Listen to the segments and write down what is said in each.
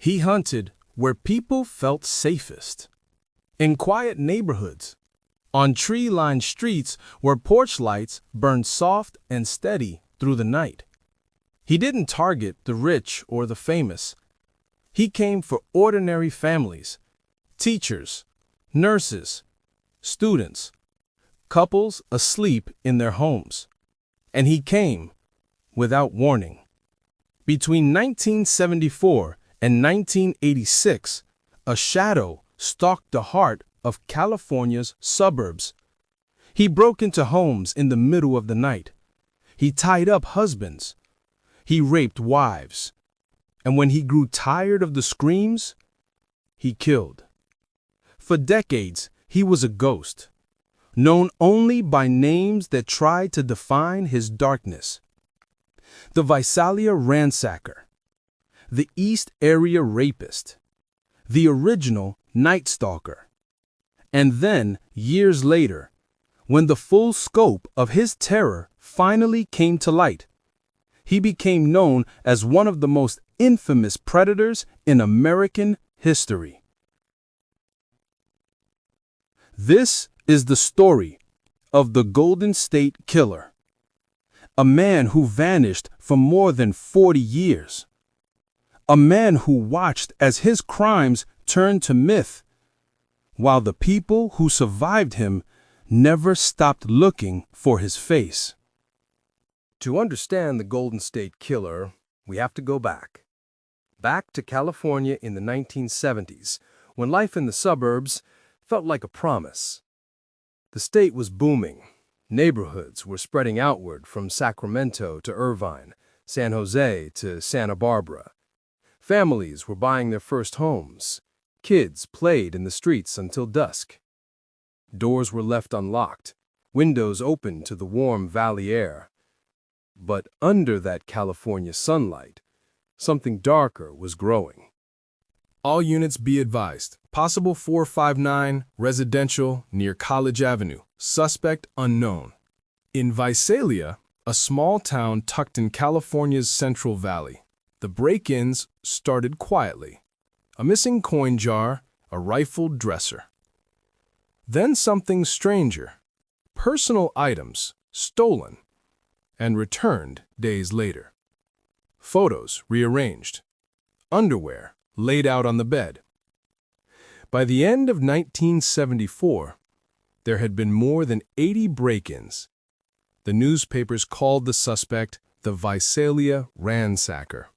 He hunted where people felt safest. In quiet neighborhoods, on tree-lined streets where porch lights burned soft and steady through the night. He didn't target the rich or the famous. He came for ordinary families, teachers, nurses, students, couples asleep in their homes. And he came without warning. Between 1974 and 1986, a shadow stalked the heart of California's suburbs. He broke into homes in the middle of the night. He tied up husbands. He raped wives. And when he grew tired of the screams, he killed. For decades, he was a ghost, known only by names that tried to define his darkness. The Visalia ransacker, the East Area rapist, the original Night Stalker. And then, years later, when the full scope of his terror finally came to light, he became known as one of the most infamous predators in American history. This is the story of the Golden State Killer, a man who vanished for more than 40 years, a man who watched as his crimes turned to myth, while the people who survived him never stopped looking for his face. To understand the Golden State Killer, we have to go back to California in the 1970s, when life in the suburbs felt like a promise. The state was booming. Neighborhoods were spreading outward from Sacramento to Irvine, San Jose to Santa Barbara. Families were buying their first homes. Kids played in the streets until dusk. Doors were left unlocked, windows open to the warm valley air. But under that California sunlight, something darker was growing. All units be advised. Possible 459, residential, near College Avenue. Suspect unknown. In Visalia, a small town tucked in California's Central Valley, the break-ins started quietly. A missing coin jar, a rifled dresser. Then something stranger. Personal items stolen and returned days later. Photos rearranged. Underwear laid out on the bed. By the end of 1974, there had been more than 80 break-ins. The newspapers called the suspect the Visalia ransacker.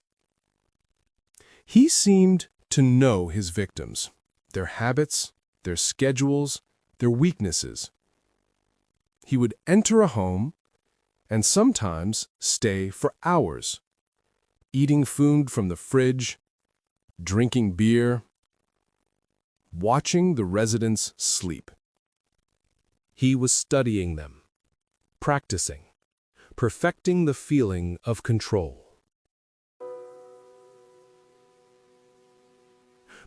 He seemed to know his victims, their habits, their schedules, their weaknesses. He would enter a home and sometimes stay for hours, eating food from the fridge, drinking beer, watching the residents sleep. He was studying them, practicing, perfecting the feeling of control.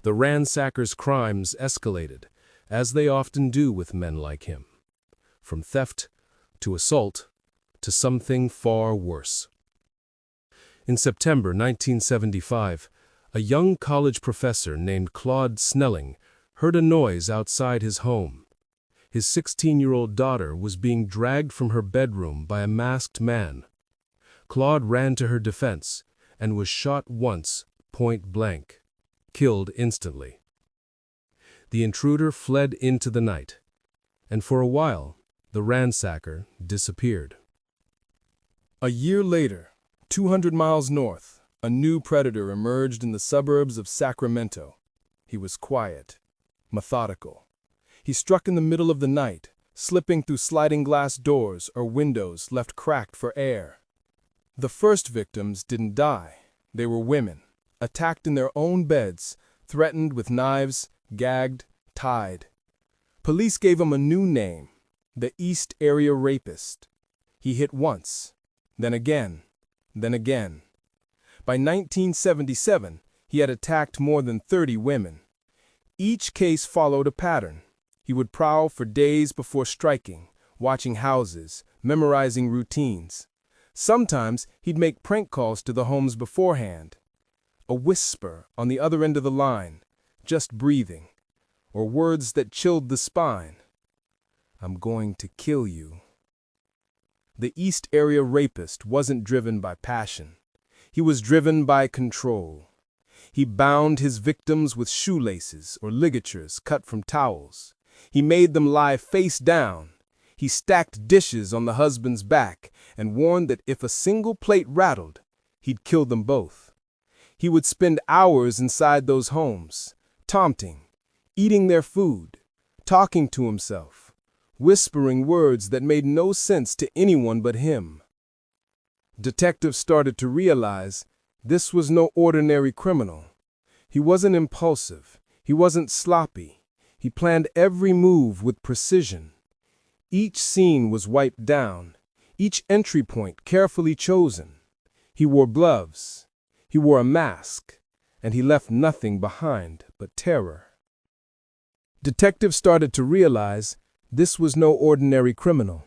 The ransacker's crimes escalated, as they often do with men like him, from theft to assault to something far worse. In September 1975, a young college professor named Claude Snelling heard a noise outside his home. His 16-year-old daughter was being dragged from her bedroom by a masked man. Claude ran to her defense and was shot once, point blank, killed instantly. The intruder fled into the night, and for a while, the ransacker disappeared. A year later, 200 miles north, a new predator emerged in the suburbs of Sacramento. He was quiet, methodical. He struck in the middle of the night, slipping through sliding glass doors or windows left cracked for air. The first victims didn't die. They were women, attacked in their own beds, threatened with knives, gagged, tied. Police gave him a new name, the East Area Rapist. He hit once, then again, then again. By 1977, he had attacked more than 30 women. Each case followed a pattern. He would prowl for days before striking, watching houses, memorizing routines. Sometimes he'd make prank calls to the homes beforehand. A whisper on the other end of the line, just breathing, or words that chilled the spine. I'm going to kill you. The East Area Rapist wasn't driven by passion. He was driven by control. He bound his victims with shoelaces or ligatures cut from towels. He made them lie face down. He stacked dishes on the husband's back and warned that if a single plate rattled, he'd kill them both. He would spend hours inside those homes, taunting, eating their food, talking to himself, whispering words that made no sense to anyone but him. Detectives started to realize this was no ordinary criminal. He wasn't impulsive. He wasn't sloppy. He planned every move with precision. Each scene was wiped down, each entry point carefully chosen. He wore gloves. He wore a mask, and he left nothing behind but terror. Detectives started to realize this was no ordinary criminal.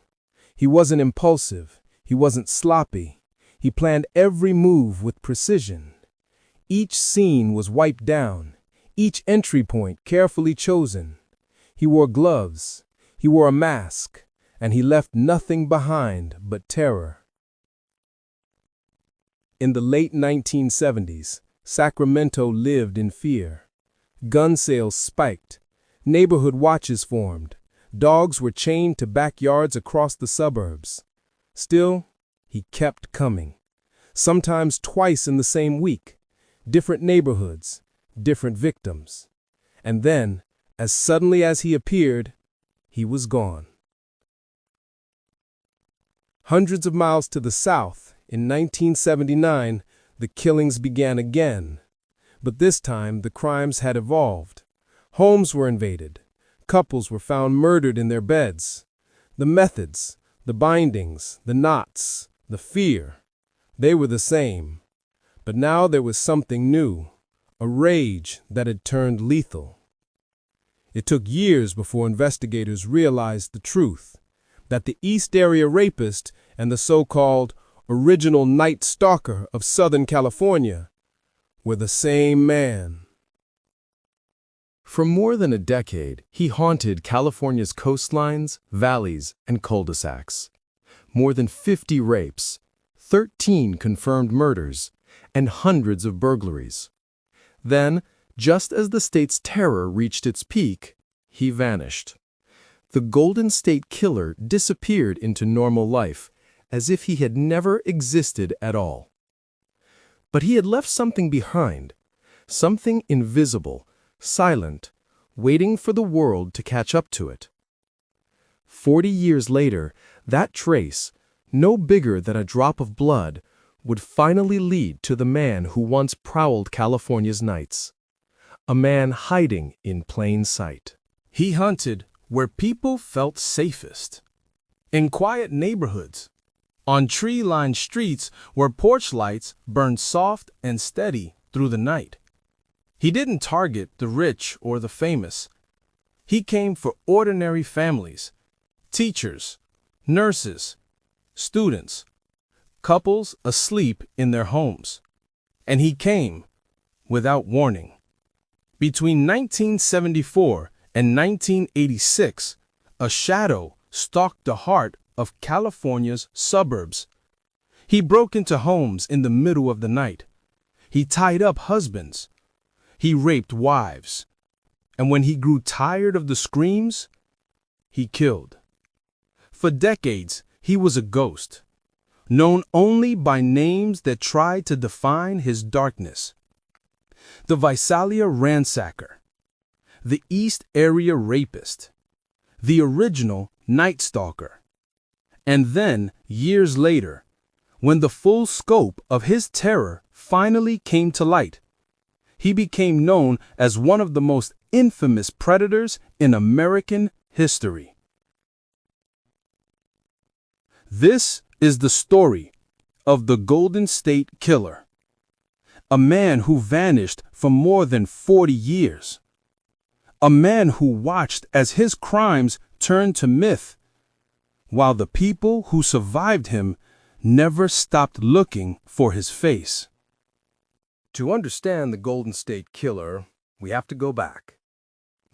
He wasn't impulsive. He wasn't sloppy. He planned every move with precision. Each scene was wiped down, each entry point carefully chosen. He wore gloves. He wore a mask, and he left nothing behind but terror. In the late 1970s, Sacramento lived in fear. Gun sales spiked. Neighborhood watches formed. Dogs were chained to backyards across the suburbs. Still, he kept coming. Sometimes twice in the same week. Different neighborhoods, different victims. And then, as suddenly as he appeared, he was gone. Hundreds of miles to the south, in 1979, the killings began again. But this time, the crimes had evolved. Homes were invaded. Couples were found murdered in their beds. The methods, the bindings, the knots, the fear, they were the same. But now there was something new, a rage that had turned lethal. It took years before investigators realized the truth, that the East Area Rapist and the so-called original Night Stalker of Southern California were the same man. For more than a decade, he haunted California's coastlines, valleys, and cul-de-sacs. More than 50 rapes, 13 confirmed murders, and hundreds of burglaries. Then, just as the state's terror reached its peak, he vanished. The Golden State Killer disappeared into normal life, as if he had never existed at all. But he had left something behind, something invisible, silent, waiting for the world to catch up to it. 40 years later, that trace, no bigger than a drop of blood, would finally lead to the man who once prowled California's nights. A man hiding in plain sight. He hunted where people felt safest. In quiet neighborhoods, on tree-lined streets where porch lights burned soft and steady through the night. He didn't target the rich or the famous. He came for ordinary families, teachers, nurses, students, couples asleep in their homes. And he came without warning. Between 1974 and 1986, a shadow stalked the heart of California's suburbs. He broke into homes in the middle of the night. He tied up husbands. He raped wives. And when he grew tired of the screams, he killed. For decades, he was a ghost, known only by names that tried to define his darkness. The Visalia Ransacker, the East Area Rapist, the original Night Stalker. And then, years later, when the full scope of his terror finally came to light, he became known as one of the most infamous predators in American history. This is the story of the Golden State Killer, a man who vanished for more than 40 years, a man who watched as his crimes turned to myth, while the people who survived him never stopped looking for his face. To understand the Golden State Killer, we have to go back.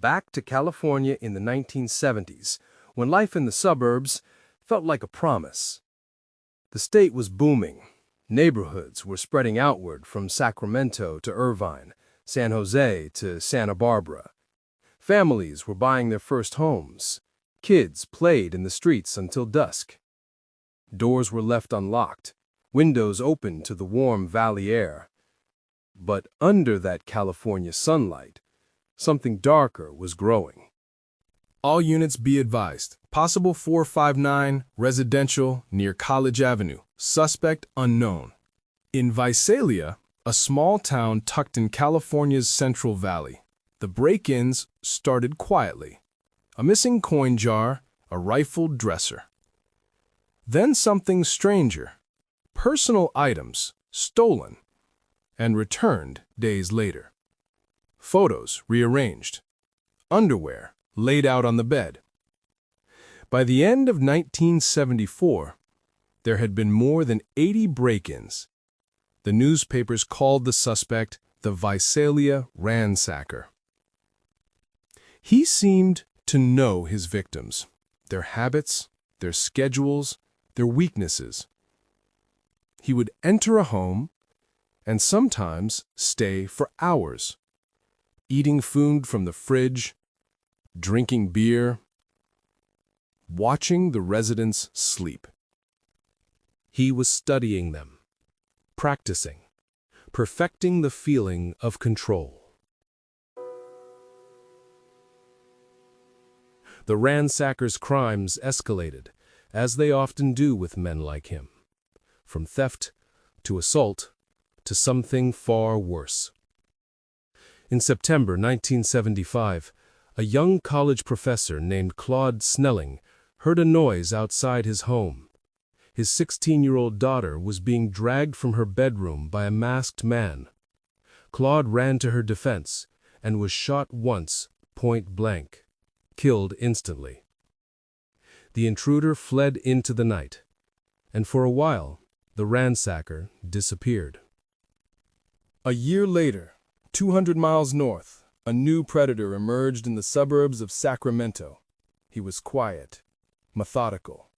Back to California in the 1970s, when life in the suburbs felt like a promise. The state was booming. Neighborhoods were spreading outward from Sacramento to Irvine, San Jose to Santa Barbara. Families were buying their first homes. Kids played in the streets until dusk. Doors were left unlocked, windows open to the warm valley air. But under that California sunlight, something darker was growing. All units be advised. Possible 459, residential, near College Avenue. Suspect unknown. In Visalia, a small town tucked in California's Central Valley, the break-ins started quietly. A missing coin jar, a rifled dresser. Then something stranger. Personal items stolen and returned days later. Photos rearranged. Underwear laid out on the bed. By the end of 1974, there had been more than 80 break-ins. The newspapers called the suspect the Visalia ransacker. He seemed to know his victims, their habits, their schedules, their weaknesses. He would enter a home and sometimes stay for hours, eating food from the fridge, drinking beer, watching the residents sleep. He was studying them, practicing, perfecting the feeling of control. The ransacker's crimes escalated, as they often do with men like him, from theft to assault to something far worse. In September 1975, a young college professor named Claude Snelling heard a noise outside his home. His 16-year-old daughter was being dragged from her bedroom by a masked man. Claude ran to her defense and was shot once, point blank, killed instantly. The intruder fled into the night, and for a while, the ransacker disappeared. A year later, 200 miles north, a new predator emerged in the suburbs of Sacramento. He was quiet, methodical.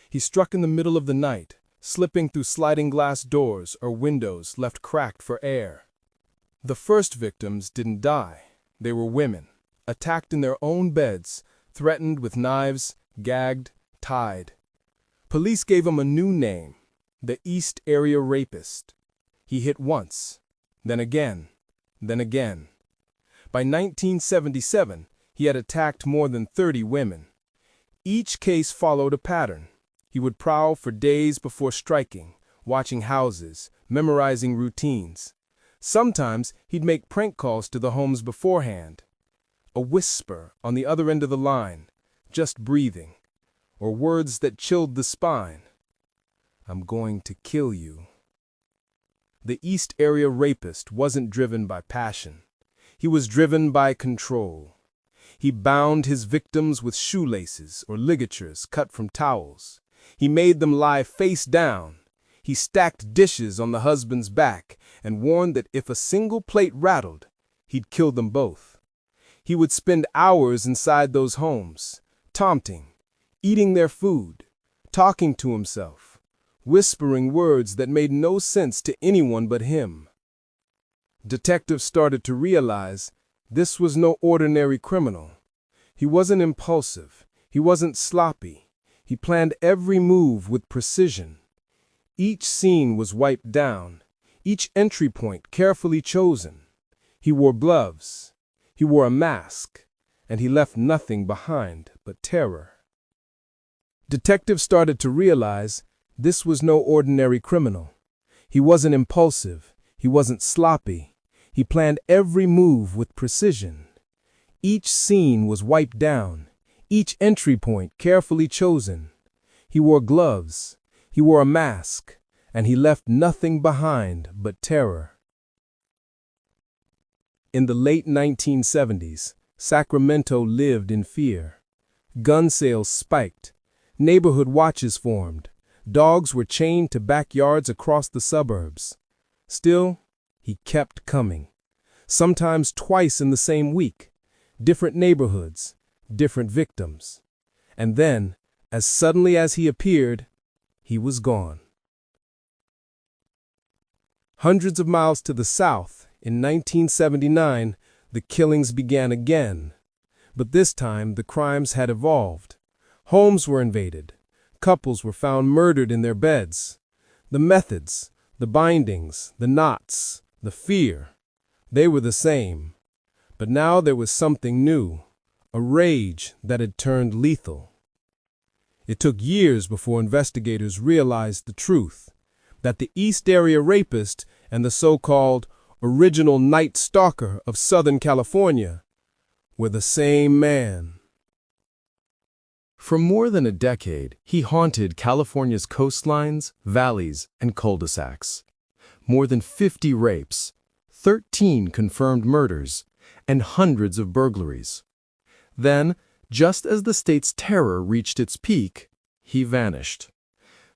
He struck in the middle of the night, slipping through sliding glass doors or windows left cracked for air. The first victims didn't die. They were women, attacked in their own beds, threatened with knives, gagged, tied. Police gave him a new name, the East Area Rapist. He hit once, then again, then again. By 1977, he had attacked more than 30 women. Each case followed a pattern. He would prowl for days before striking, watching houses, memorizing routines. Sometimes he'd make prank calls to the homes beforehand. A whisper on the other end of the line, just breathing, or words that chilled the spine. "I'm going to kill you." The East Area Rapist wasn't driven by passion. He was driven by control. He bound his victims with shoelaces or ligatures cut from towels. He made them lie face down. He stacked dishes on the husband's back and warned that if a single plate rattled, he'd kill them both. He would spend hours inside those homes, taunting, eating their food, talking to himself, whispering words that made no sense to anyone but him. Detectives started to realize this was no ordinary criminal. He wasn't impulsive. He wasn't sloppy. He planned every move with precision. Each scene was wiped down, each entry point carefully chosen. He wore gloves. He wore a mask, and he left nothing behind but terror. Detectives started to realize this was no ordinary criminal. He wasn't impulsive. He wasn't sloppy. He planned every move with precision. Each scene was wiped down, each entry point carefully chosen. He wore gloves. He wore a mask, and he left nothing behind but terror. In the late 1970s, Sacramento lived in fear. Gun sales spiked. Neighborhood watches formed. Dogs were chained to backyards across the suburbs. Still, He kept coming, sometimes twice in the same week, different neighborhoods, different victims. And then, as suddenly as he appeared, he was gone. Hundreds of miles to the south, in 1979, the killings began again. But this time, the crimes had evolved. Homes were invaded. Couples were found murdered in their beds. The methods, the bindings, the knots, the fear, they were the same. But now there was something new, a rage that had turned lethal. It took years before investigators realized the truth, that the East Area rapist and the so-called original Night Stalker of Southern California were the same man. For more than a decade, he haunted California's coastlines, valleys, and cul-de-sacs. More than 50 rapes, 13 confirmed murders, and hundreds of burglaries. Then, just as the state's terror reached its peak, he vanished.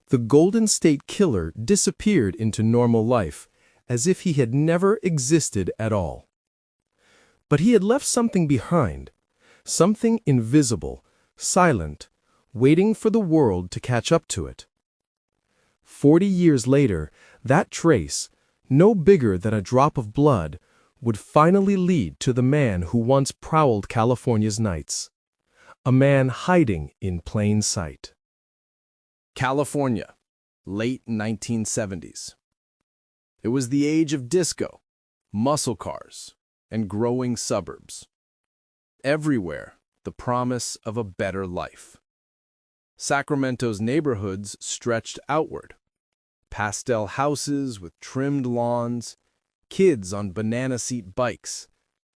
The Golden State Killer disappeared into normal life, as if he had never existed at all. But he had left something behind, something invisible, silent, waiting for the world to catch up to it. 40 years later, that trace, no bigger than a drop of blood, would finally lead to the man who once prowled California's nights. A man hiding in plain sight. California, late 1970s. It was the age of disco, muscle cars, and growing suburbs. Everywhere, the promise of a better life. Sacramento's neighborhoods stretched outward. Pastel houses with trimmed lawns, kids on banana seat bikes,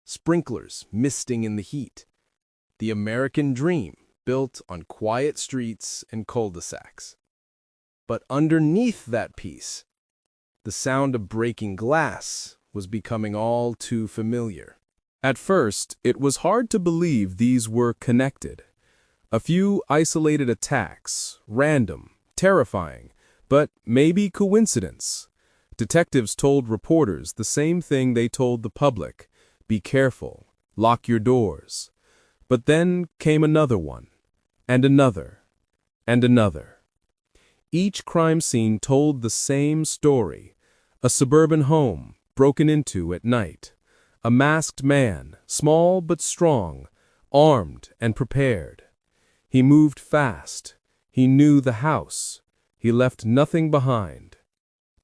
sprinklers misting in the heat. The American dream built on quiet streets and cul-de-sacs. But underneath that peace, the sound of breaking glass was becoming all too familiar. At first, it was hard to believe these were connected. A few isolated attacks, random, terrifying, but maybe coincidence. Detectives told reporters the same thing they told the public: be careful, lock your doors. But then came another one, and another, and another. Each crime scene told the same story: a suburban home, broken into at night. A masked man, small but strong, armed and prepared. He moved fast. He knew the house. He left nothing behind.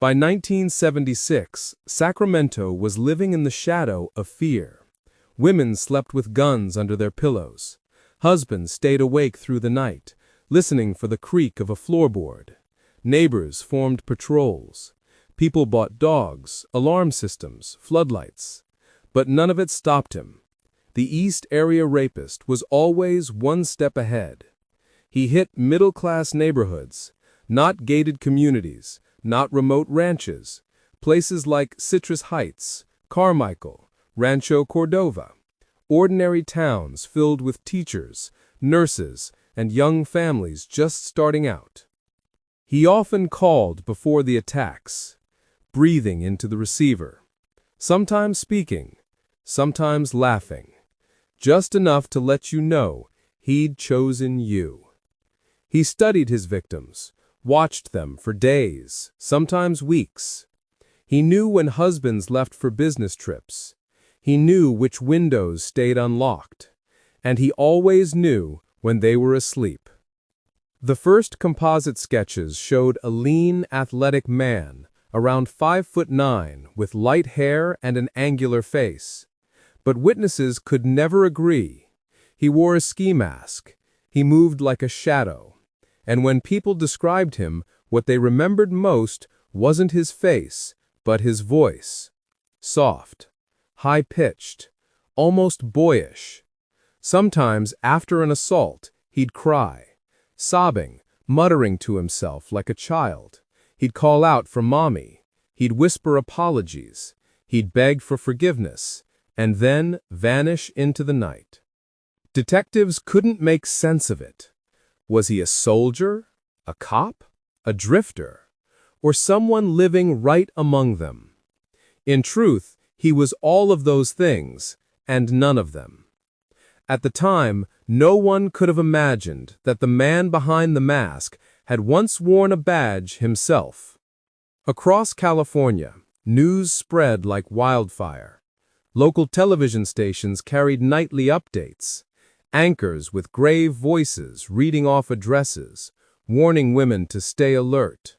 By 1976, Sacramento was living in the shadow of fear. Women slept with guns under their pillows. Husbands stayed awake through the night, listening for the creak of a floorboard. Neighbors formed patrols. People bought dogs, alarm systems, floodlights. But none of it stopped him. The East Area rapist was always one step ahead. He hit middle-class neighborhoods, not gated communities, not remote ranches, places like Citrus Heights, Carmichael, Rancho Cordova, ordinary towns filled with teachers, nurses, and young families just starting out. He often called before the attacks, breathing into the receiver, sometimes speaking, sometimes laughing, just enough to let you know he'd chosen you. He studied his victims, watched them for days, sometimes weeks. He knew when husbands left for business trips. He knew which windows stayed unlocked. And he always knew when they were asleep. The first composite sketches showed a lean, athletic man, around 5'9", with light hair and an angular face. But witnesses could never agree. He wore a ski mask. He moved like a shadow. And when people described him, what they remembered most wasn't his face, but his voice. Soft, high-pitched, almost boyish. Sometimes, after an assault, he'd cry, sobbing, muttering to himself like a child. He'd call out for mommy. He'd whisper apologies. He'd beg for forgiveness, and then vanish into the night. Detectives couldn't make sense of it. Was he a soldier, a cop, a drifter, or someone living right among them? In truth, he was all of those things, and none of them. At the time, no one could have imagined that the man behind the mask had once worn a badge himself. Across California, news spread like wildfire. Local television stations carried nightly updates. Anchors with grave voices reading off addresses, warning women to stay alert.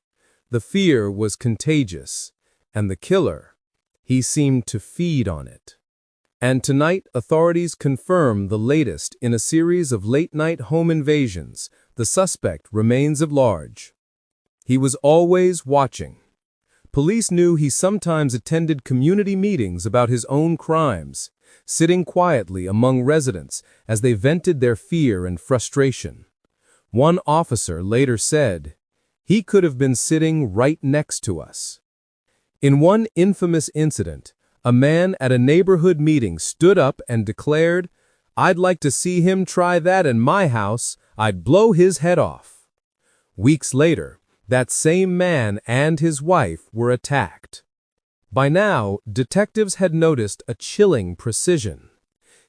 The fear was contagious, and the killer, he seemed to feed on it. And tonight, authorities confirm the latest in a series of late-night home invasions. The suspect remains at large. He was always watching. Police knew he sometimes attended community meetings about his own crimes, sitting quietly among residents as they vented their fear and frustration. One officer later said, "He could have been sitting right next to us." In one infamous incident, a man at a neighborhood meeting stood up and declared, "I'd like to see him try that in my house. I'd blow his head off." Weeks later, that same man and his wife were attacked. By now, detectives had noticed a chilling precision.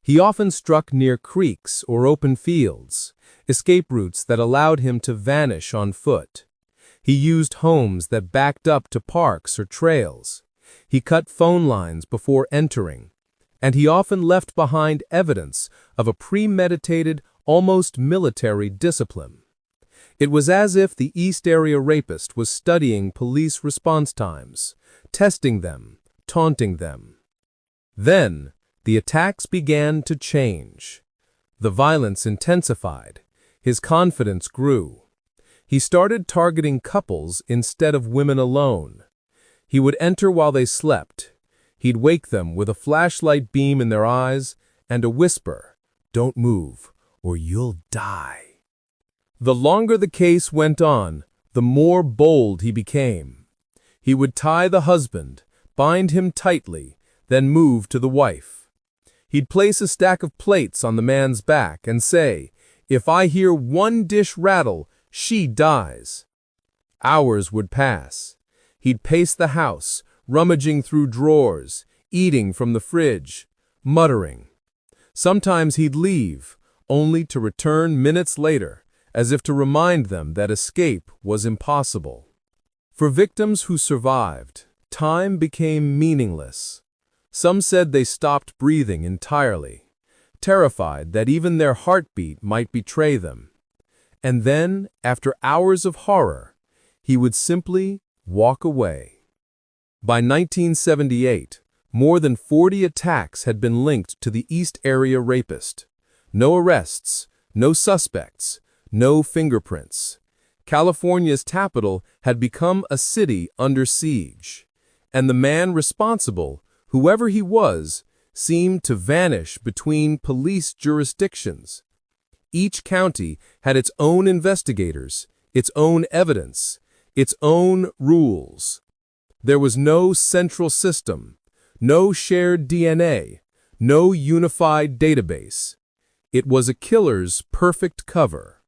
He often struck near creeks or open fields, escape routes that allowed him to vanish on foot. He used homes that backed up to parks or trails. He cut phone lines before entering, and he often left behind evidence of a premeditated, almost military discipline. It was as if the East Area Rapist was studying police response times, testing them, taunting them. Then, the attacks began to change. The violence intensified. His confidence grew. He started targeting couples instead of women alone. He would enter while they slept. He'd wake them with a flashlight beam in their eyes and a whisper, "Don't move, or you'll die." The longer the case went on, the more bold he became. He would tie the husband, bind him tightly, then move to the wife. He'd place a stack of plates on the man's back and say, "If I hear one dish rattle, she dies." Hours would pass. He'd pace the house, rummaging through drawers, eating from the fridge, muttering. Sometimes he'd leave, only to return minutes later, as if to remind them that escape was impossible. For victims who survived, time became meaningless. Some said they stopped breathing entirely, terrified that even their heartbeat might betray them. And then, after hours of horror, he would simply walk away. By 1978, more than 40 attacks had been linked to the East Area Rapist. No arrests, no suspects, no fingerprints. California's capital had become a city under siege, and the man responsible, whoever he was, seemed to vanish between police jurisdictions. Each county had its own investigators, its own evidence, its own rules. There was no central system, no shared DNA, no unified database. It was a killer's perfect cover.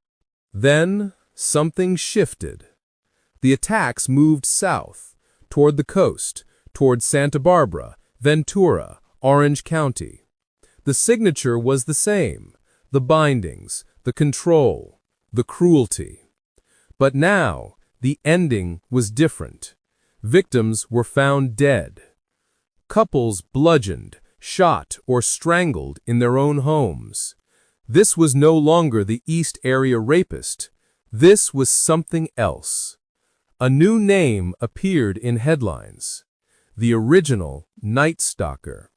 Then, something shifted. The attacks moved south, toward the coast, toward Santa Barbara, Ventura, Orange County. The signature was the same, the bindings, the control, the cruelty. But now, the ending was different. Victims were found dead. Couples bludgeoned, shot, or strangled in their own homes. This was no longer the East Area Rapist. This was something else. A new name appeared in headlines. The original Night Stalker.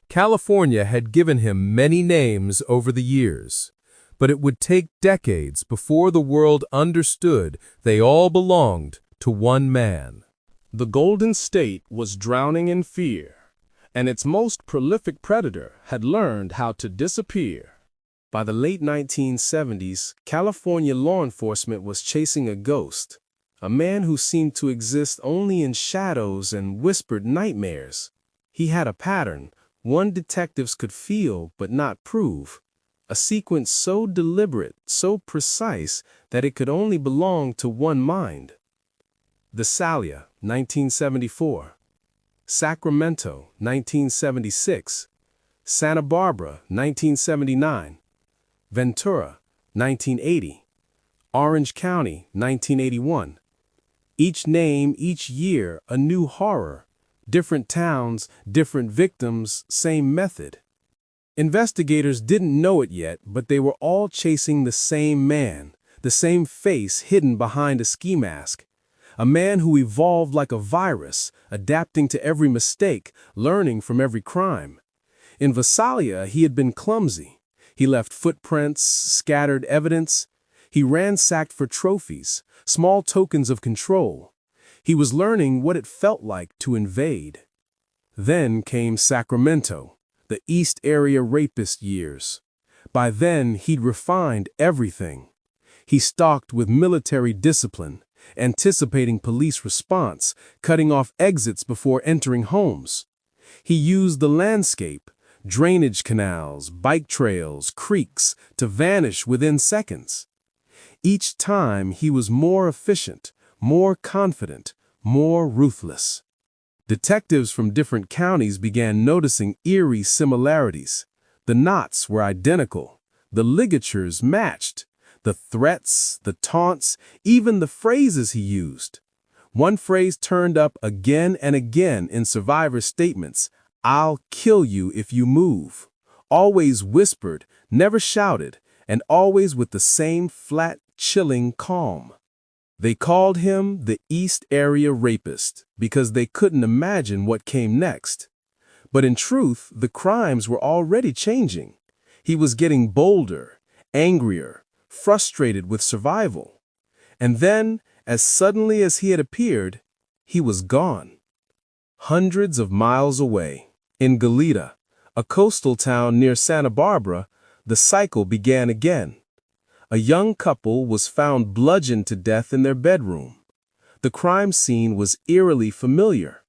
California had given him many names over the years, but it would take decades before the world understood they all belonged to one man. The Golden State was drowning in fear, and its most prolific predator had learned how to disappear. By the late 1970s, California law enforcement was chasing a ghost, a man who seemed to exist only in shadows and whispered nightmares. He had a pattern, one detectives could feel but not prove, a sequence so deliberate, so precise, that it could only belong to one mind. The Salia, 1974. Sacramento, 1976. Santa Barbara, 1979. Ventura, 1980. Orange County, 1981. Each name, each year, a new horror. Different towns, different victims, same method. Investigators didn't know it yet, but they were all chasing the same man, the same face hidden behind a ski mask. A man who evolved like a virus, adapting to every mistake, learning from every crime. In Visalia, he had been clumsy. He left footprints, scattered evidence. He ransacked for trophies, small tokens of control. He was learning what it felt like to invade. Then came Sacramento, the East Area rapist years. By then, he'd refined everything. He stalked with military discipline, anticipating police response, cutting off exits before entering homes. He used the landscape, drainage canals, bike trails, creeks, to vanish within seconds. Each time he was more efficient, more confident, more ruthless. Detectives from different counties began noticing eerie similarities. The knots were identical, the ligatures matched, the threats, the taunts, even the phrases he used. One phrase turned up again and again in survivor statements: "I'll kill you if you move." Always whispered, never shouted, and always with the same flat, chilling calm. They called him the East Area Rapist because they couldn't imagine what came next. But in truth, the crimes were already changing. He was getting bolder, angrier, frustrated with survival. And then, as suddenly as he had appeared, he was gone. Hundreds of miles away, in Goleta, a coastal town near Santa Barbara, the cycle began again. A young couple was found bludgeoned to death in their bedroom. The crime scene was eerily familiar.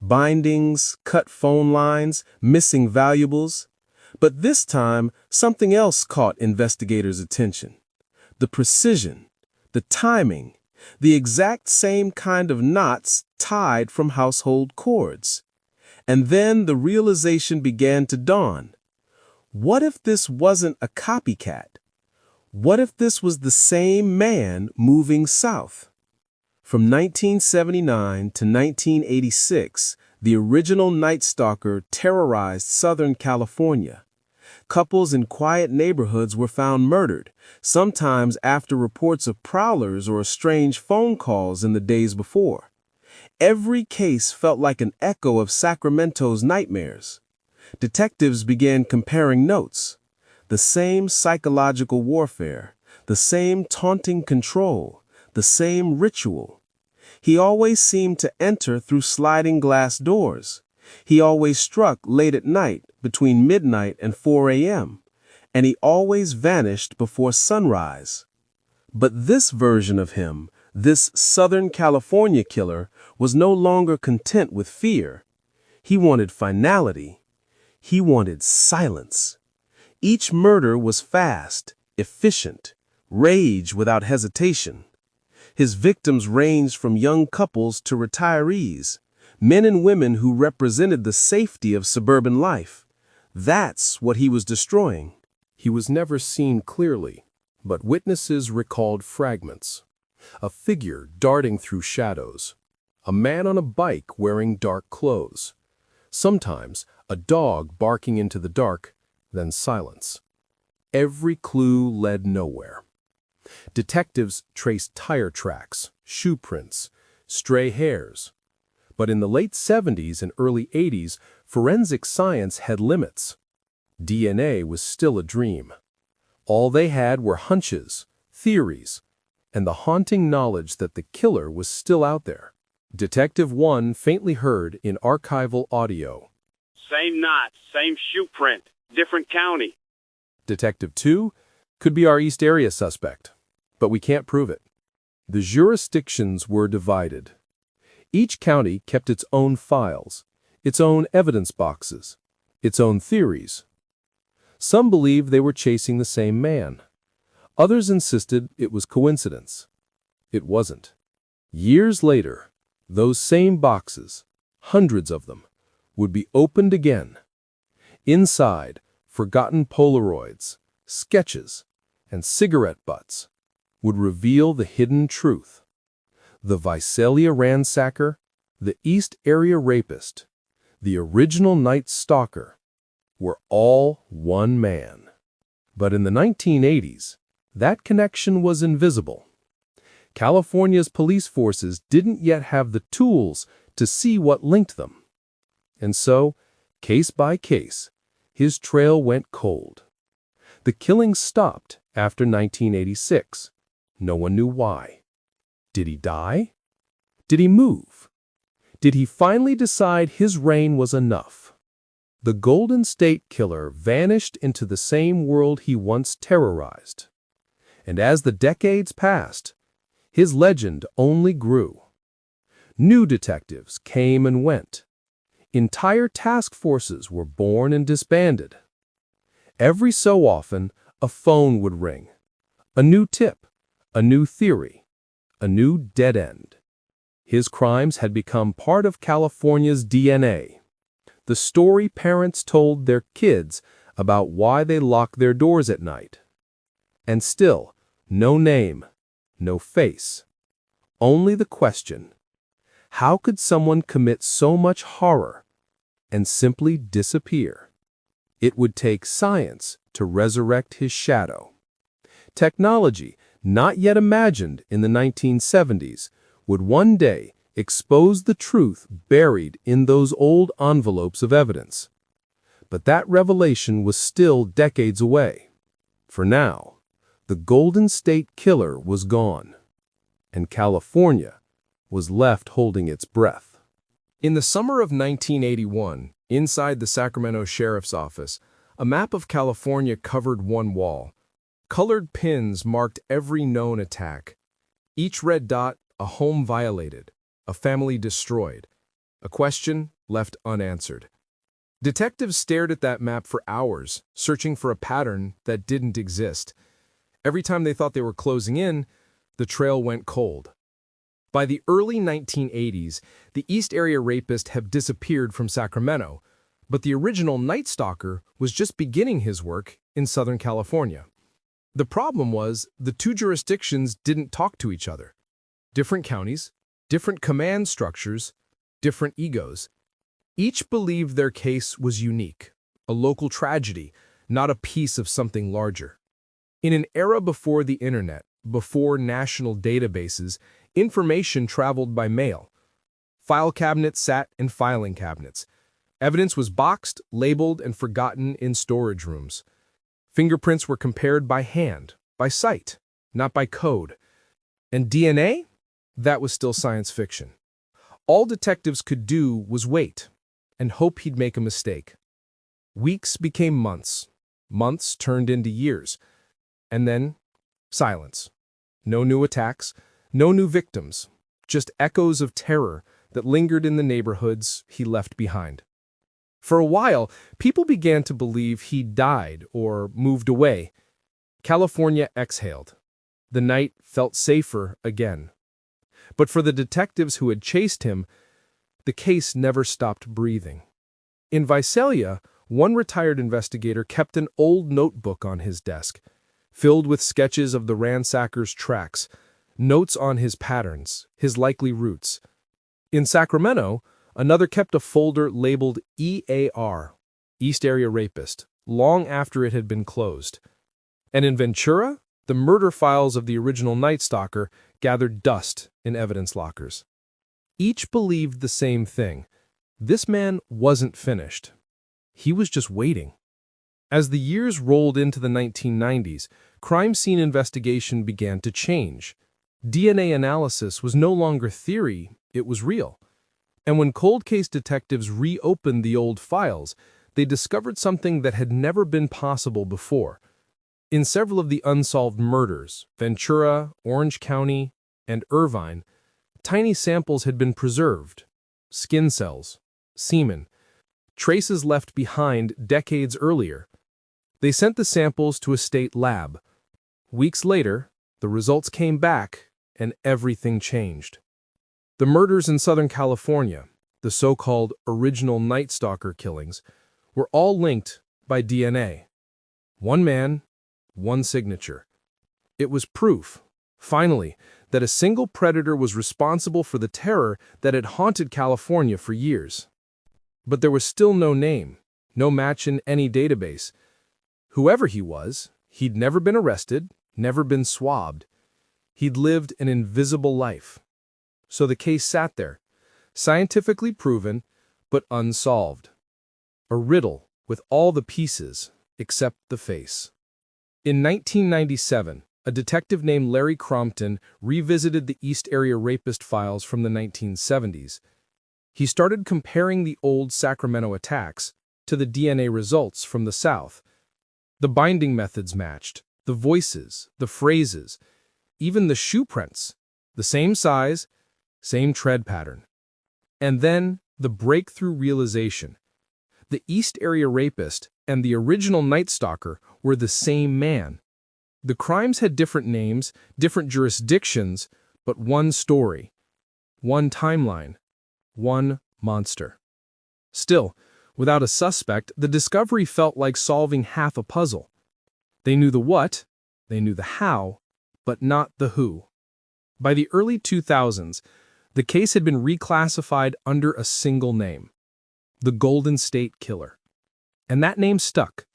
Bindings, cut phone lines, missing valuables. But this time, something else caught investigators' attention. The precision, the timing, the exact same kind of knots tied from household cords. And then the realization began to dawn. What if this wasn't a copycat? What if this was the same man moving south? From 1979 to 1986, the original Night Stalker terrorized Southern California. Couples in quiet neighborhoods were found murdered, sometimes after reports of prowlers or strange phone calls in the days before. Every case felt like an echo of Sacramento's nightmares. Detectives began comparing notes. The same psychological warfare, the same taunting control, the same ritual. He always seemed to enter through sliding glass doors. He always struck late at night, between midnight and 4 a.m., and he always vanished before sunrise. But this version of him, this Southern California killer, was no longer content with fear. He wanted finality. He wanted silence. Each murder was fast, efficient, rage without hesitation. His victims ranged from young couples to retirees, men and women who represented the safety of suburban life. That's what he was destroying. He was never seen clearly, but witnesses recalled fragments. A figure darting through shadows. A man on a bike wearing dark clothes. Sometimes a dog barking into the dark, then silence. Every clue led nowhere. Detectives traced tire tracks, shoe prints, stray hairs. But in the late 70s and early 80s, forensic science had limits. DNA was still a dream. All they had were hunches, theories, and the haunting knowledge that the killer was still out there. Detective 1 faintly heard in archival audio. Same knot, same shoe print, different county. Detective 2 could be our East Area suspect, but we can't prove it. The jurisdictions were divided. Each county kept its own files, its own evidence boxes, its own theories. Some believed they were chasing the same man. Others insisted it was coincidence. It wasn't. Years later, those same boxes, hundreds of them, would be opened again. Inside, forgotten Polaroids, sketches, and cigarette butts would reveal the hidden truth. The Visalia ransacker, the East Area rapist, the original Night Stalker were all one man. But in the 1980s, that connection was invisible. California's police forces didn't yet have the tools to see what linked them. And so, case by case, his trail went cold. The killings stopped after 1986. No one knew why. Did he die? Did he move? Did he finally decide his reign was enough? The Golden State Killer vanished into the same world he once terrorized. And as the decades passed, his legend only grew. New detectives came and went. Entire task forces were born and disbanded. Every so often, a phone would ring. A new tip, a new theory, a new dead end. His crimes had become part of California's DNA. The story parents told their kids about why they lock their doors at night. And still, no name, no face. Only the question, how could someone commit so much horror and simply disappear? It would take science to resurrect his shadow. Technology, not yet imagined in the 1970s, would one day expose the truth buried in those old envelopes of evidence. But that revelation was still decades away. For now, the Golden State Killer was gone, and California was left holding its breath. In the summer of 1981, inside the Sacramento Sheriff's Office, a map of California covered one wall. Colored pins marked every known attack. Each red dot, a home violated, a family destroyed, a question left unanswered. Detectives stared at that map for hours, searching for a pattern that didn't exist. Every time they thought they were closing in, the trail went cold. By the early 1980s, the East Area rapist had disappeared from Sacramento, but the original Night Stalker was just beginning his work in Southern California. The problem was the two jurisdictions didn't talk to each other. Different counties, different command structures, different egos. Each believed their case was unique, a local tragedy, not a piece of something larger. In an era before the internet, before national databases, information traveled by mail. File cabinets sat in filing cabinets. Evidence was boxed, labeled, and forgotten in storage rooms. Fingerprints were compared by hand, by sight, not by code. And DNA? That was still science fiction. All detectives could do was wait and hope he'd make a mistake. Weeks became months. Months turned into years. And then, silence. No new attacks, no new victims, just echoes of terror that lingered in the neighborhoods he left behind. For a while, people began to believe he died or moved away. California exhaled. The night felt safer again. But for the detectives who had chased him, the case never stopped breathing. In Visalia, one retired investigator kept an old notebook on his desk, filled with sketches of the ransacker's tracks, notes on his patterns, his likely routes. In Sacramento, another kept a folder labeled EAR, East Area Rapist, long after it had been closed. And in Ventura, the murder files of the original Night Stalker gathered dust in evidence lockers. Each believed the same thing. This man wasn't finished. He was just waiting. As the years rolled into the 1990s, crime scene investigation began to change. DNA analysis was no longer theory, it was real. And when cold case detectives reopened the old files, they discovered something that had never been possible before. In several of the unsolved murders, Ventura, Orange County, and Irvine, tiny samples had been preserved. Skin cells, semen, traces left behind decades earlier. They sent the samples to a state lab. Weeks later, the results came back, and everything changed. The murders in Southern California, the so-called original Night Stalker killings, were all linked by DNA. One man, one signature. It was proof, finally, that a single predator was responsible for the terror that had haunted California for years. But there was still no name, no match in any database. Whoever he was, he'd never been arrested, never been swabbed. He'd lived an invisible life. So the case sat there, scientifically proven, but unsolved. A riddle with all the pieces except the face. In 1997, a detective named Larry Crompton revisited the East Area Rapist files from the 1970s. He started comparing the old Sacramento attacks to the DNA results from the South. The binding methods matched, the voices, the phrases, even the shoe prints, the same size, same tread pattern. And then the breakthrough realization. The East Area Rapist and the original Night Stalker were the same man. The crimes had different names, different jurisdictions, but one story, one timeline, one monster. Still, without a suspect, the discovery felt like solving half a puzzle. They knew the what, they knew the how, but not the who. By the early 2000s, the case had been reclassified under a single name, the Golden State Killer. And that name stuck,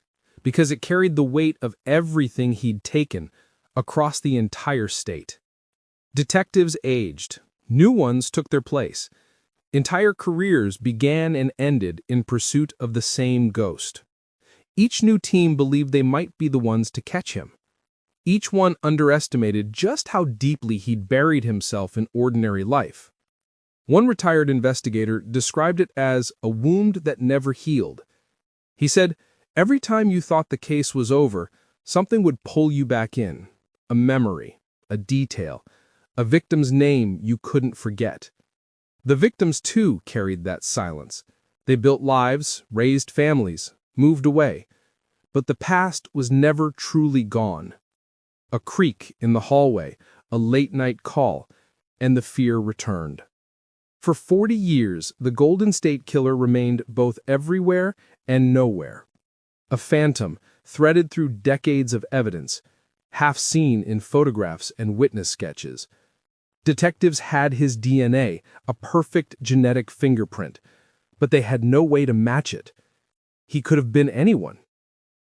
because it carried the weight of everything he'd taken across the entire state. Detectives aged, new ones took their place. Entire careers began and ended in pursuit of the same ghost. Each new team believed they might be the ones to catch him. Each one underestimated just how deeply he'd buried himself in ordinary life. One retired investigator described it as a wound that never healed. He said, every time you thought the case was over, something would pull you back in. A memory, a detail, a victim's name you couldn't forget. The victims, too, carried that silence. They built lives, raised families, moved away. But the past was never truly gone. A creak in the hallway, a late-night call, and the fear returned. For 40 years, the Golden State Killer remained both everywhere and nowhere. A phantom threaded through decades of evidence, half seen in photographs and witness sketches. Detectives had his DNA, a perfect genetic fingerprint, but they had no way to match it. He could have been anyone.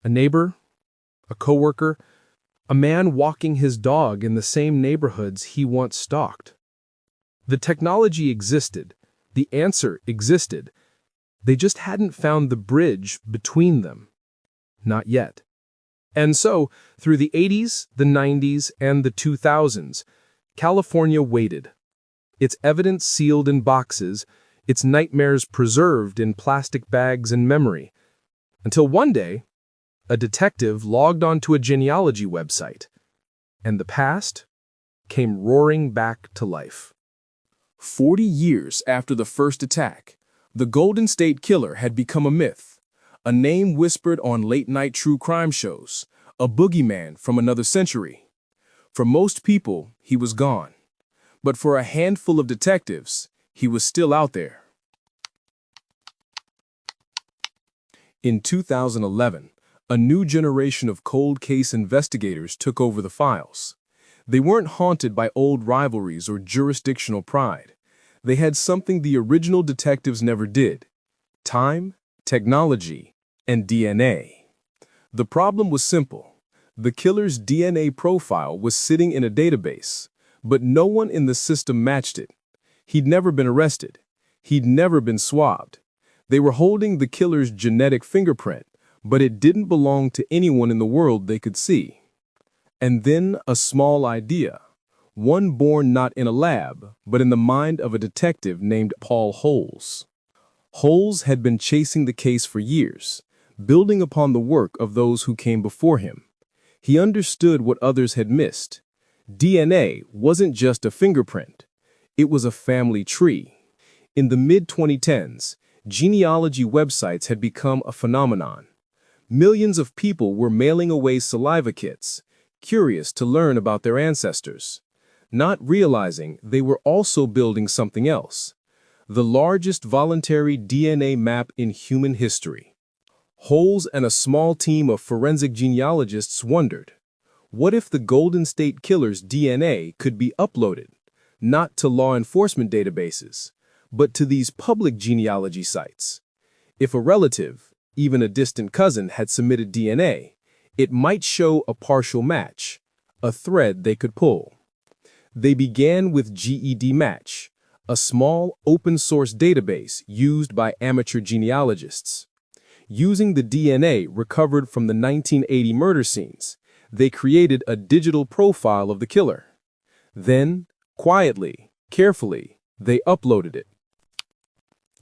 A neighbor, a coworker, a man walking his dog in the same neighborhoods he once stalked. The technology existed, the answer existed. They just hadn't found the bridge between them. Not yet. And so, through the 80s, the 90s, and the 2000s, California waited. Its evidence sealed in boxes, its nightmares preserved in plastic bags and memory. Until one day, a detective logged onto a genealogy website, and the past came roaring back to life. 40 years after the first attack, the Golden State Killer had become a myth, a name whispered on late-night true crime shows, a boogeyman from another century. For most people, he was gone. But for a handful of detectives, he was still out there. In 2011, a new generation of cold case investigators took over the files. They weren't haunted by old rivalries or jurisdictional pride. They had something the original detectives never did: time, technology, and DNA. The problem was simple. The killer's DNA profile was sitting in a database, but no one in the system matched it. He'd never been arrested. He'd never been swabbed. They were holding the killer's genetic fingerprint, but it didn't belong to anyone in the world they could see. And then a small idea, one born not in a lab, but in the mind of a detective named Paul Holes. Holes had been chasing the case for years, building upon the work of those who came before him. He understood what others had missed. DNA wasn't just a fingerprint. It was a family tree. In the mid-2010s, genealogy websites had become a phenomenon. Millions of people were mailing away saliva kits, curious to learn about their ancestors, not realizing they were also building something else. the largest voluntary DNA map in human history. Holes and a small team of forensic genealogists wondered, what if the Golden State Killer's DNA could be uploaded, not to law enforcement databases, but to these public genealogy sites? If a relative, even a distant cousin, had submitted DNA, it might show a partial match, a thread they could pull. They began with GED Match, a small open-source database used by amateur genealogists. Using the DNA recovered from the 1980 murder scenes, they created a digital profile of the killer. Then, quietly, carefully, they uploaded it.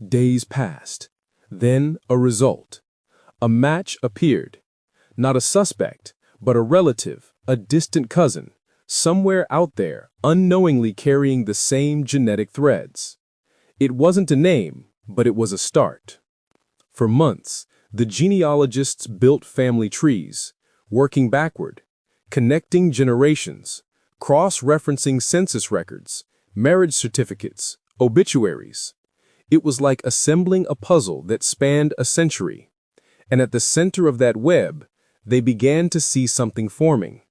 Days passed. Then a result. A match appeared. Not a suspect, but a relative, a distant cousin, somewhere out there, unknowingly carrying the same genetic threads. It wasn't a name, but it was a start. For months, the genealogists built family trees, working backward, connecting generations, cross-referencing census records, marriage certificates, obituaries. It was like assembling a puzzle that spanned a century. And at the center of that web, they began to see something forming.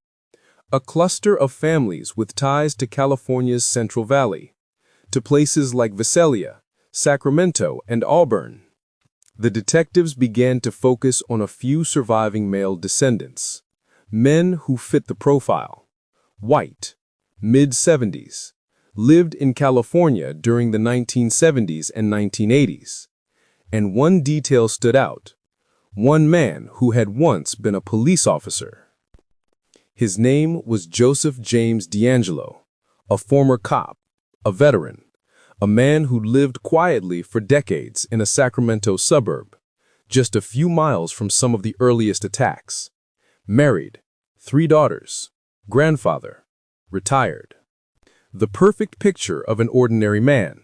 A cluster of families with ties to California's Central Valley, to places like Visalia, Sacramento, and Auburn. The detectives began to focus on a few surviving male descendants, men who fit the profile. White, mid-70s, lived in California during the 1970s and 1980s. And one detail stood out. One man who had once been a police officer. His name was Joseph James D'Angelo, a former cop, a veteran, a man who lived quietly for decades in a Sacramento suburb, just a few miles from some of the earliest attacks. Married, 3 daughters, grandfather, retired. The perfect picture of an ordinary man.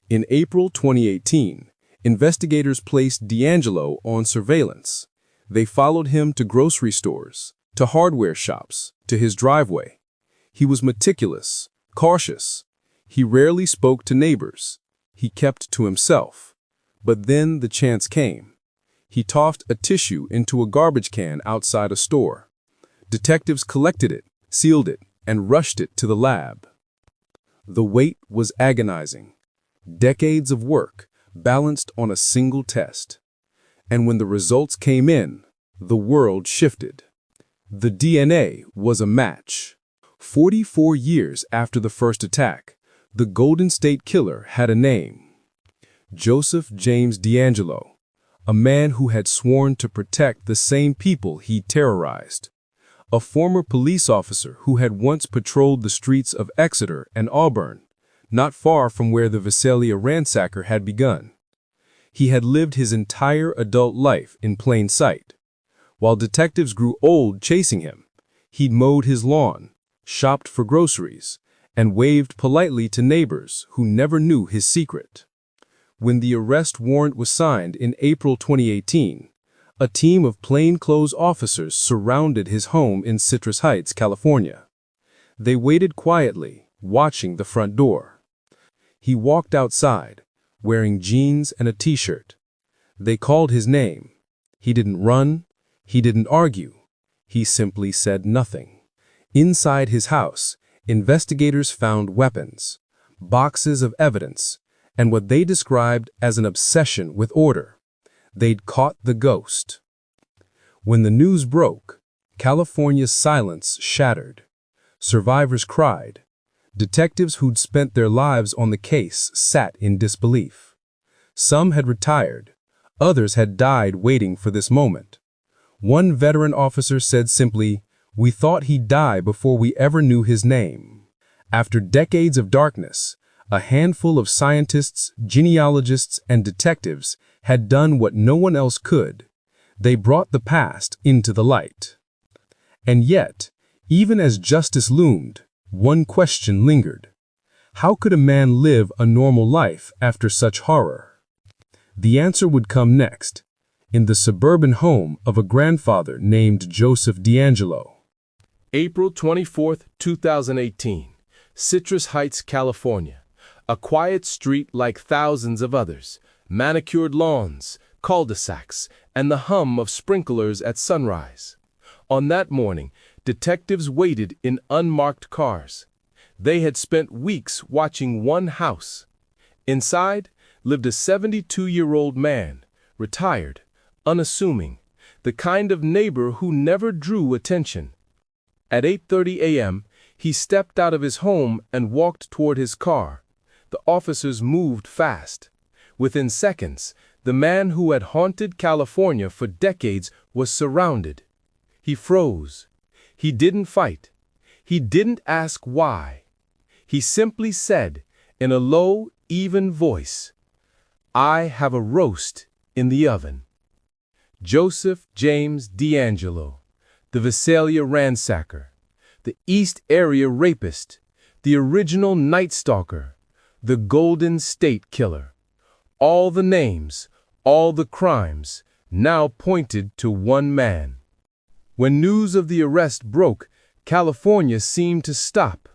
In April 2018, investigators placed D'Angelo on surveillance. They followed him to grocery stores, to hardware shops, to his driveway. He was meticulous, cautious. He rarely spoke to neighbors. He kept to himself. But then the chance came. He tossed a tissue into a garbage can outside a store. Detectives collected it, sealed it, and rushed it to the lab. The wait was agonizing. Decades of work balanced on a single test. And when the results came in, the world shifted. The DNA was a match. 44 years after the first attack, the Golden State Killer had a name. Joseph James D'Angelo, a man who had sworn to protect the same people he terrorized. A former police officer who had once patrolled the streets of Exeter and Auburn, not far from where the Visalia ransacker had begun. He had lived his entire adult life in plain sight. While detectives grew old chasing him, he'd mowed his lawn, shopped for groceries, and waved politely to neighbors who never knew his secret. When the arrest warrant was signed in April 2018, a team of plainclothes officers surrounded his home in Citrus Heights, California. They waited quietly, watching the front door. He walked outside, wearing jeans and a t-shirt. They called his name. He didn't run. He didn't argue. He simply said nothing. Inside his house, investigators found weapons, boxes of evidence, and what they described as an obsession with order. They'd caught the ghost. When the news broke, California's silence shattered. Survivors cried. Detectives who'd spent their lives on the case sat in disbelief. Some had retired. Others had died waiting for this moment. One veteran officer said simply, "We thought he'd die before we ever knew his name." After decades of darkness, a handful of scientists, genealogists, and detectives had done what no one else could. They brought the past into the light. And yet, even as justice loomed, one question lingered. How could a man live a normal life after such horror? The answer would come next, in the suburban home of a grandfather named Joseph D'Angelo. April 24, 2018, Citrus Heights, California. A quiet street like thousands of others, manicured lawns, cul-de-sacs, and the hum of sprinklers at sunrise. On that morning, detectives waited in unmarked cars. They had spent weeks watching one house. Inside lived a 72-year-old man, retired, unassuming, the kind of neighbor who never drew attention. At 8:30 a.m., he stepped out of his home and walked toward his car. The officers moved fast. Within seconds, the man who had haunted California for decades was surrounded. He froze. He didn't fight. He didn't ask why. He simply said, in a low, even voice, "I have a roast in the oven." Joseph James D'Angelo, the Visalia ransacker, the East Area rapist, the original Night Stalker, the Golden State Killer. All the names, all the crimes, now pointed to one man. When news of the arrest broke, California seemed to stop.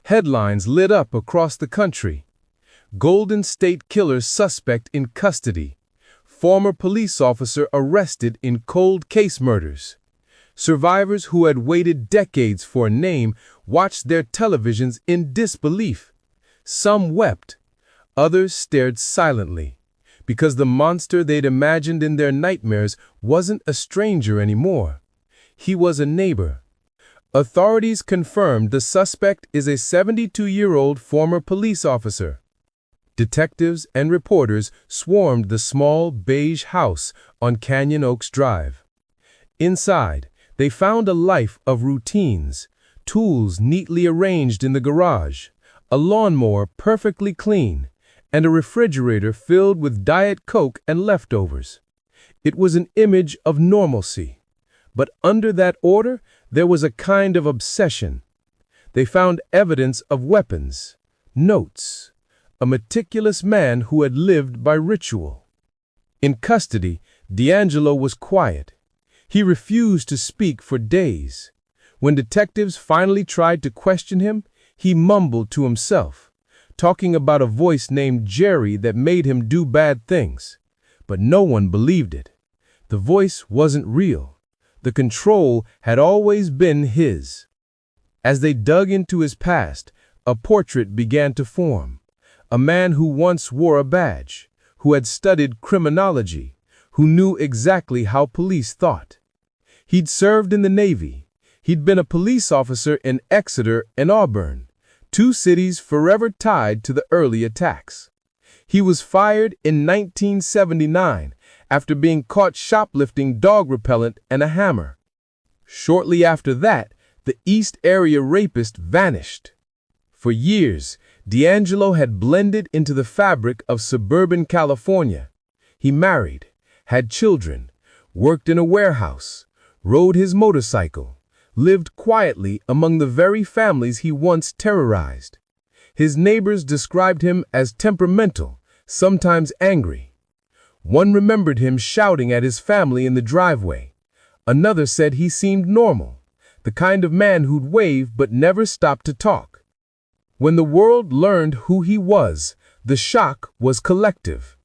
Headlines lit up across the country. Golden State Killer suspect in custody. Former police officer arrested in cold case murders. Survivors who had waited decades for a name watched their televisions in disbelief. Some wept. Others stared silently, because the monster they'd imagined in their nightmares wasn't a stranger anymore. He was a neighbor. Authorities confirmed the suspect is a 72-year-old former police officer. Detectives and reporters swarmed the small beige house on Canyon Oaks Drive. Inside, they found a life of routines, tools neatly arranged in the garage, a lawnmower perfectly clean, and a refrigerator filled with Diet Coke and leftovers. It was an image of normalcy. But under that order, there was a kind of obsession. They found evidence of weapons, notes, a meticulous man who had lived by ritual. In custody, D'Angelo was quiet. He refused to speak for days. When detectives finally tried to question him, he mumbled to himself, talking about a voice named Jerry that made him do bad things. But no one believed it. The voice wasn't real. The control had always been his. As they dug into his past, a portrait began to form. A man who once wore a badge, who had studied criminology, who knew exactly how police thought. He'd served in the Navy. He'd been a police officer in Exeter and Auburn, two cities forever tied to the early attacks. He was fired in 1979 after being caught shoplifting dog repellent and a hammer. Shortly after that, the East Area rapist vanished. For years, D'Angelo had blended into the fabric of suburban California. He married, had children, worked in a warehouse, rode his motorcycle, lived quietly among the very families he once terrorized. His neighbors described him as temperamental, sometimes angry. One remembered him shouting at his family in the driveway. Another said he seemed normal, the kind of man who'd wave but never stop to talk. When the world learned who he was, the shock was collective.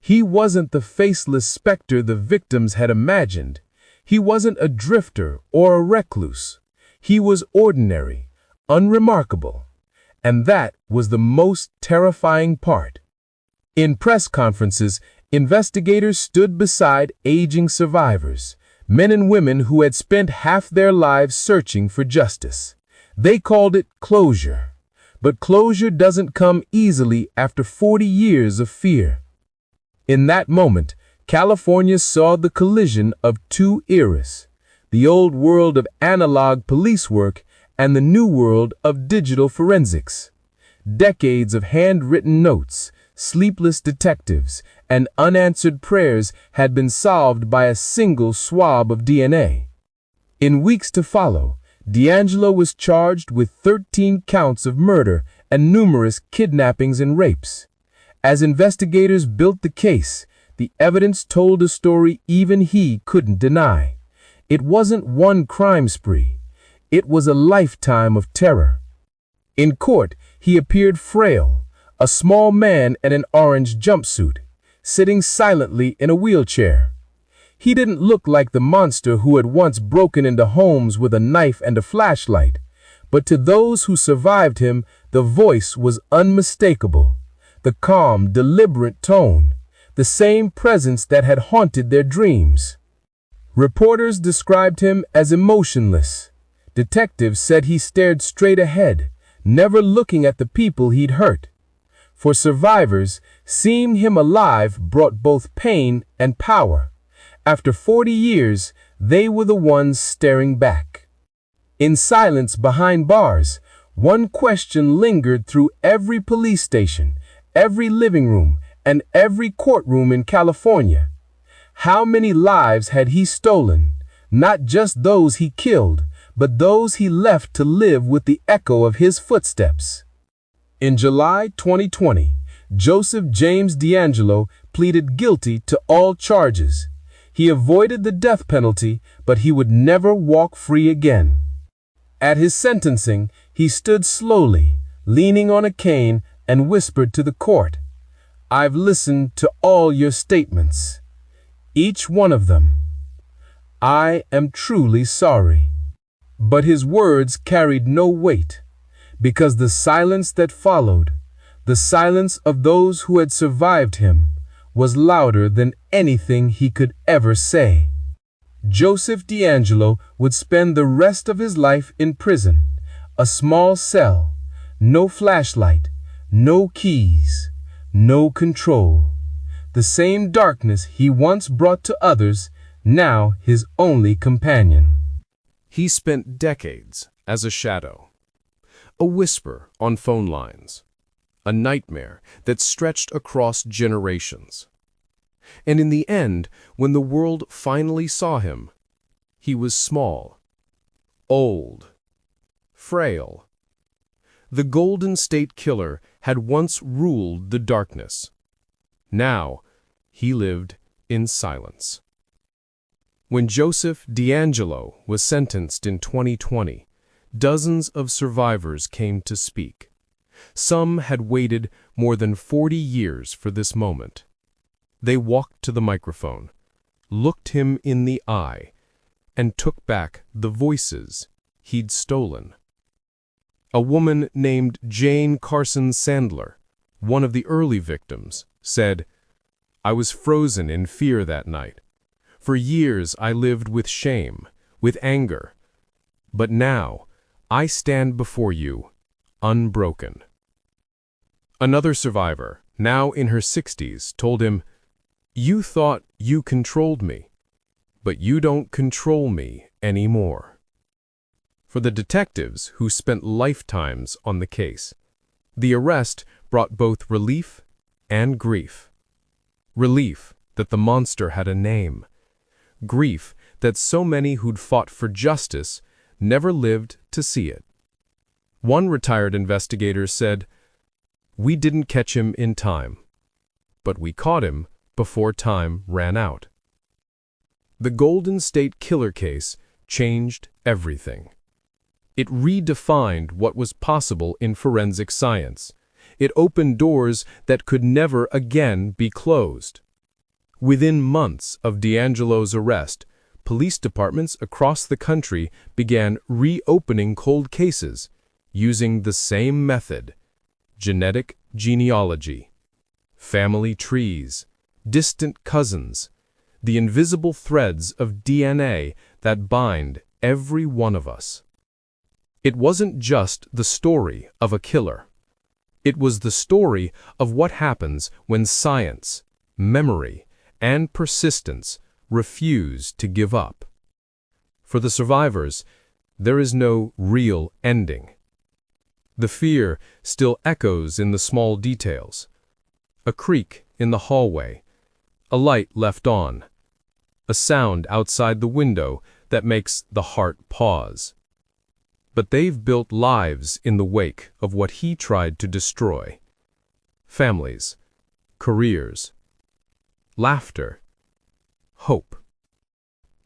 He wasn't the faceless specter the victims had imagined. He wasn't a drifter or a recluse. He was ordinary, unremarkable. And that was the most terrifying part. In press conferences, investigators stood beside aging survivors, men and women who had spent half their lives searching for justice. They called it closure. But closure doesn't come easily after 40 years of fear. In that moment, California saw the collision of two eras, the old world of analog police work and the new world of digital forensics. Decades of handwritten notes, sleepless detectives, and unanswered prayers had been solved by a single swab of DNA. In weeks to follow, D'Angelo was charged with 13 counts of murder and numerous kidnappings and rapes. As investigators built the case, the evidence told a story even he couldn't deny. It wasn't one crime spree. It was a lifetime of terror. In court, he appeared frail, a small man in an orange jumpsuit, sitting silently in a wheelchair. He didn't look like the monster who had once broken into homes with a knife and a flashlight, but to those who survived him, the voice was unmistakable, the calm, deliberate tone, the same presence that had haunted their dreams. Reporters described him as emotionless. Detectives said he stared straight ahead, never looking at the people he'd hurt. For survivors, seeing him alive brought both pain and power. After 40 years, they were the ones staring back. In silence behind bars, one question lingered through every police station, every living room, and every courtroom in California. How many lives had he stolen? Not just those he killed, but those he left to live with the echo of his footsteps. In July 2020, Joseph James DeAngelo pleaded guilty to all charges. He avoided the death penalty, but he would never walk free again. At his sentencing, he stood slowly, leaning on a cane, and whispered to the court, "I've listened to all your statements. Each one of them. I am truly sorry." But his words carried no weight, because the silence that followed, the silence of those who had survived him, was louder than anything he could ever say. Joseph DeAngelo would spend the rest of his life in prison, a small cell, no flashlight, no keys, no control. The same darkness he once brought to others, now his only companion. He spent decades as a shadow, a whisper on phone lines, a nightmare that stretched across generations. And in the end, when the world finally saw him, he was small, old, frail. The Golden State Killer had once ruled the darkness. Now, he lived in silence. When Joseph DeAngelo was sentenced in 2020, dozens of survivors came to speak. Some had waited more than 40 years for this moment. They walked to the microphone, looked him in the eye, and took back the voices he'd stolen. A woman named Jane Carson Sandler, one of the early victims, said, "I was frozen in fear that night. For years I lived with shame, with anger. But now I stand before you, unbroken." Another survivor, now in her 60s, told him, "You thought you controlled me, but you don't control me anymore." For the detectives who spent lifetimes on the case, the arrest brought both relief and grief. Relief that the monster had a name. Grief that so many who'd fought for justice never lived to see it. One retired investigator said, "We didn't catch him in time, but we caught him before time ran out." The Golden State Killer case changed everything. It redefined what was possible in forensic science. It opened doors that could never again be closed. Within months of DeAngelo's arrest, police departments across the country began reopening cold cases using the same method: genetic genealogy, family trees, distant cousins, the invisible threads of DNA that bind every one of us. It wasn't just the story of a killer. It was the story of what happens when science, memory, and persistence refuse to give up. For the survivors, there is no real ending. The fear still echoes in the small details. A creak in the hallway, a light left on, a sound outside the window that makes the heart pause. But they've built lives in the wake of what he tried to destroy. Families, careers, laughter, hope.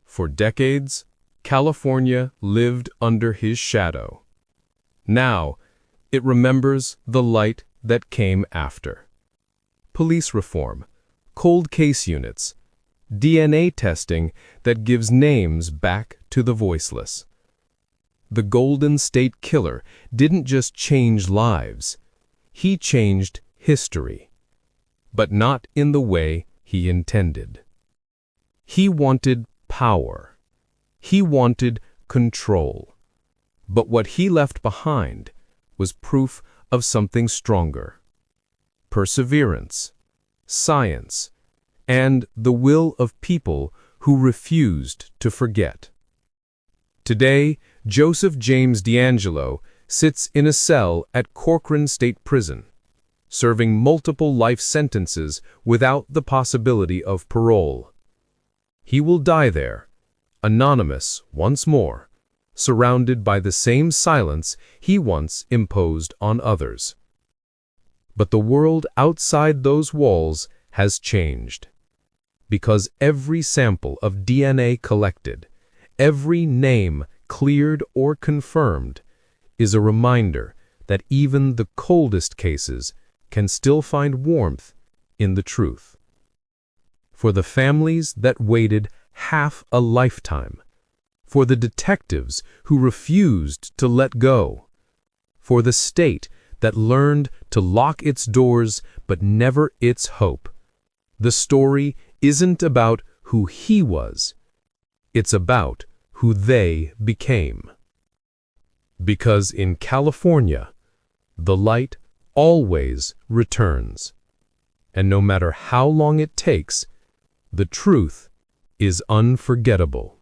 For decades, California lived under his shadow. Now, it remembers the light that came after. Police reform, cold case units, DNA testing that gives names back to the voiceless. The Golden State Killer didn't just change lives, he changed history, but not in the way he intended. He wanted power. He wanted control. But what he left behind was proof of something stronger: perseverance, science, and the will of people who refused to forget. Today, Joseph James DeAngelo sits in a cell at Corcoran State Prison, serving multiple life sentences without the possibility of parole. He will die there, anonymous once more, surrounded by the same silence he once imposed on others. But the world outside those walls has changed, because every sample of DNA collected, every name cleared or confirmed, is a reminder that even the coldest cases can still find warmth in the truth. For the families that waited half a lifetime, for the detectives who refused to let go, for the state that learned to lock its doors but never its hope, the story isn't about who he was, it's about who they became. Because in California, the light always returns, and no matter how long it takes, the truth is unforgettable.